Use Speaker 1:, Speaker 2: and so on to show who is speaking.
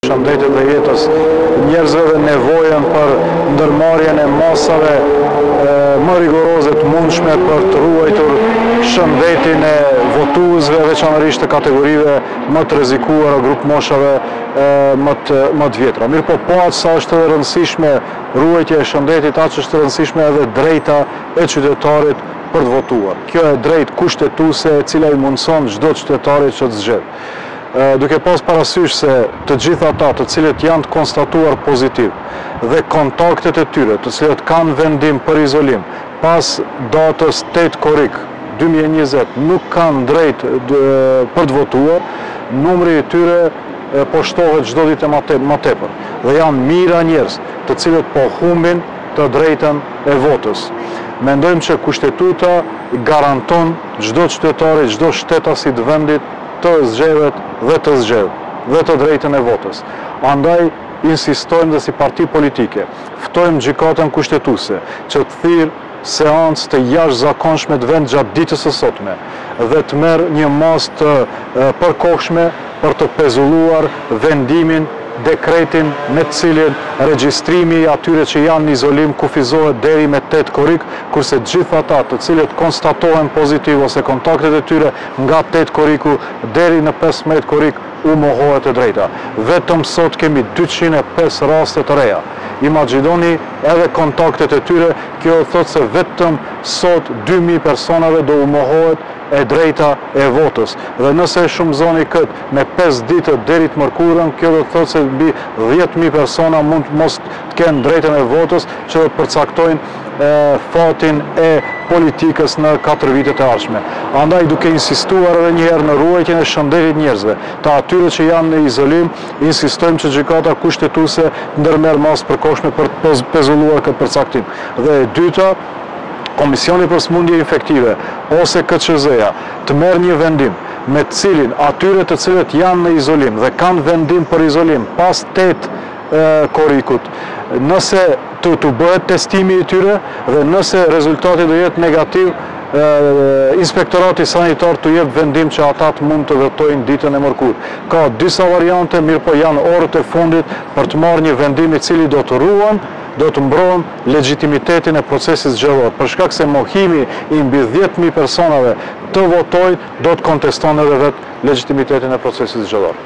Speaker 1: shëndetit dhe jetës njerëzve dhe nevojën për ndërmarrjen e masave më rigoroze të mundshme për të ruajtur shëndetin e votuesve, veçanërisht të kategorive më të rrezikuara, grup moshave më të vjetra. Mirë po aq sa është edhe rëndësishme ruajtja e shëndetit, aq është rëndësishme edhe drejta e qytetarit për të votuar. Kjo e drejtë kushtetuese e cila i mundson çdo qytetarit që të zgjedh. Duke pas parasysh se të gjitha ata të cilët janë të konstatuar pozitiv dhe kontaktet e tyre të cilët kanë vendim për izolim pas datës 8 korrik 2020 nuk kanë drejt për të votuar, numri i tyre po shtohet çdo ditë më tepër dhe janë mijëra njerëz të cilët po humbin të drejtën e votës. Mendojmë që kushtetuta garanton çdo qytetari, çdo shtetasi të vendit të zgjedhet dhe të zgjedh dhe të drejtën e votës. Andaj insistojmë dhe si parti politike, ftojmë gjykatën kushtetuese që të thirrë seancë të jashtëzakonshme të vend gjatë ditës së sotme dhe të merr një masë të përkohshme për të pezulluar vendimin, dekretin me të cilin regjistrimi atyre që janë në izolim kufizohet deri me 8 korrik, kurse gjithë ata të cilët konstatohen pozitiv ose kontaktet e tyre nga 8 korriku deri në 15 korrik u mohohet e drejta. Vetëm sot kemi 205 raste të reja. Imagjinoni edhe kontaktet e tyre, kjo thotë se vetëm sot 2000 personave do u mohohet e drejta e votës. Dhe nëse e shumëzoni këtë me 5 ditë deri të mërkurën, kjo do të thotë se mbi 10.000 persona mund mos të kenë drejtën e votës që do të përcaktojnë fatin e politikës në 4 vitet e ardhshme. Andaj duke insistuar edhe një herë në ruajtjen e shëndetit njerëzve, të atyre që janë në izolim, insistojmë që gjykata kushtetuese ndërmerr masë përkohshme për të pezulluar këtë përcaktim. Dhe e dyta, Komisioni për Sëmundje Infektive ose KQZ-ja të merr një vendim me të cilin atyre të cilët janë në izolim dhe kanë vendim për izolim pas 8 korrikut, nëse të bëhet testimi i tyre dhe nëse rezultati do jetë negativ, inspektorati sanitar të jep vendim që ata të mund të votojnë ditën e mërkurë. Ka disa variante, mirë po janë orët e fundit për të marrë një vendim i cili do të ruan, do të mbrohen legitimitetin e procesit zgjedhor. Për shkak se mohimi i mbi 10.000 personave të votojnë, do të konteston edhe vetë legitimitetin e procesit zgjedhor.